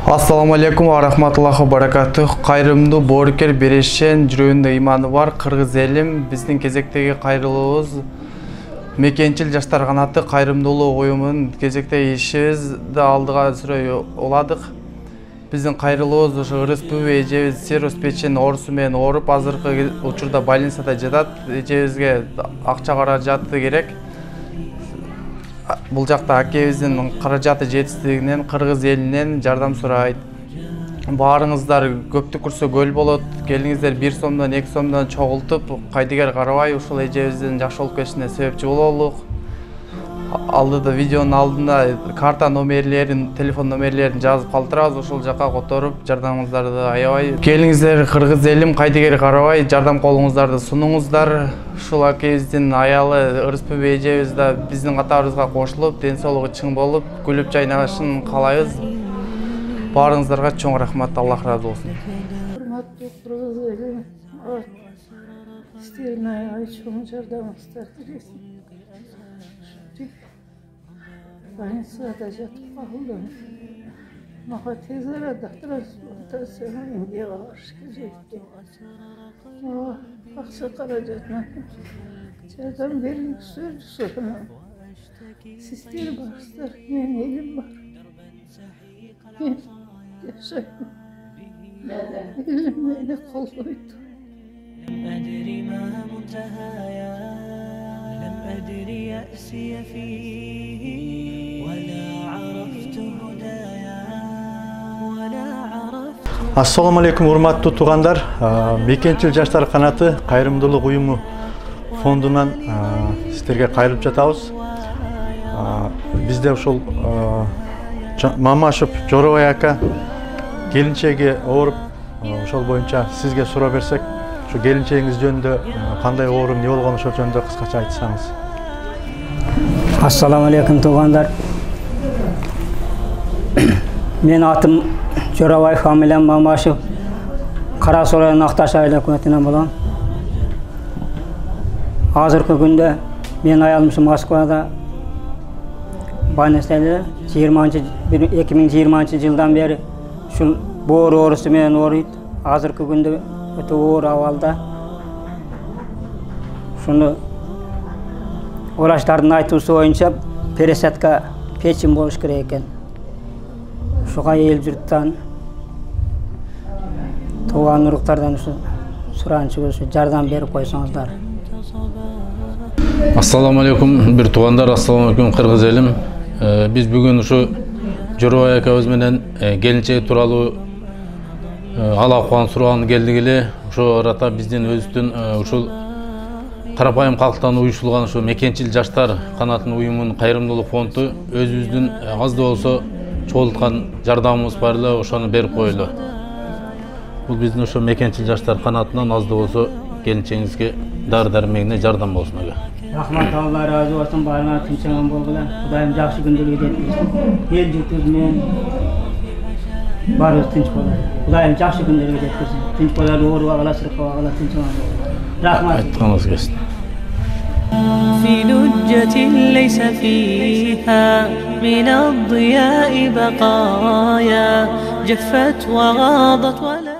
Assalamu alaikum wa rahmatullahi wa barakatuh. Кайрымдуу боорукер берешен жүрөгүндө иманы бар кыргыз элим, биздин кезектеги кайрылуубуз Мекенчил жаштар канаты кайрымдуулук уюмунун кезектеги ишибизди алдыга сүрөй уладык. Биздин кайрылуубуз ушу ырыспү эжебиз цирроз печени оорусу менен ооруп, азыркы учурда больницада жатат. Эжебизге акча каражаты керек. Бул жакта акебиздин каражаты жетишсиздигинен кыргыз элинен жардам сурайт. Баарыңыздар көптү көрсө көл болот. Келиңиздер 1 сомдон 2 сомдон чогултуп, кайдыгер карабай ушул эжебиздин жакшы болуп кетишине себепчи бололук. Алдыда видеонун алдында карта номерлерин, телефон номерлерин жазып калтырабыз. Ушул жака которуп, жардамыңыздарды аябай. Келиңиздер кыргыз элим, кайдыгер карабай, жардам колуңуздарды сунуңуздар. Ушул акебиздин аялы Ырыспү эжебиз да биздин катарыбызга кошулуп, ден соолугу чың болуп, күлүп жайнашын каалайбыз. Баарыңыздарга чоң рахмат, Аллах разы болсун. Урматтуу кыргыз элим, сиздердин аябай чоң жардамыңыздар тилейсин. Больницада жатып калдым. Мага тез арада трансплантацияга Индияга барыш керек. Акча каражатына жардам бериңиздер сурайм. Сиздер барсыздар, менин элим бар. Мен жашайм. Элим мени колдойт. أدري ما منتهايا لم أدري يأسي فيه ولا عرفت هدايا ولا عرفت. Assalamu alaikum урматтуу туугандар. Мекенчил жаштар канаты кайрымдуулук уюму фондунан сиздерге кайрылып жатабыз. Бизде ушул Мамашев Жоробай ака келинчеги ооруп, ошол боюнча сизге суроо берсек, şu gelinçeğiniz jönündө kандай oğrum, ne olğan ошол жөнүндө кыскача айтсаңыз. Assalamu alaikum tuğandar. Men atım Jorobay, familiyam Mamaşev. Karasu rayonu Aktaş ayla hökümetinden bolan. Azırkı günde men ayalmışım Moskvada больницада 2020 жылдан beri şu boor oorusu meni ooruyt. Azırkı günde öte oor avalda. Şunu Oraçtardын айтуусу боюнча пересадка печень болуш керек экен. Ушуга эл журттан тууган уруктардан ушу суранчыбыз жардам берип койсоңуздар. Assalamu alaikum bir tуугандар, assalamu alaikum кыргыз элим. Биз бүгүн ушу Жоробай акабыз менен келинчеги тууралуу ала-кубан суроого келдик эле. Ошо арата биздин өзүбүздүн ушул карапайым калктан уюштурулган ушу Мекенчил жаштар канатынын уюмунун кайрымдуулук фонду өзүбүздүн аз да болсо чогулткан жардамыбыз бар эле, ошону берип коелу. Бул биздин ошо Мекенчил жаштар канатынан аз да болсо келинчегиңизге дары-дармегине жардам болсун ага. Rahmat, Allah razı olsun, barına tümsemen bolgular. Kudayım jakşı gündülüğü detmiştim. El jurtubuz men barыбыз тынч болот. Kudayım jakşı gündülüğü detmiştim. Tınç bolar, oğru ağala, sırık ağala, tınçman bolgular. Rahmat. Aytkanız gelsin. في لجة ليس فيها من الضياء بقايا جفت وغاضت ولا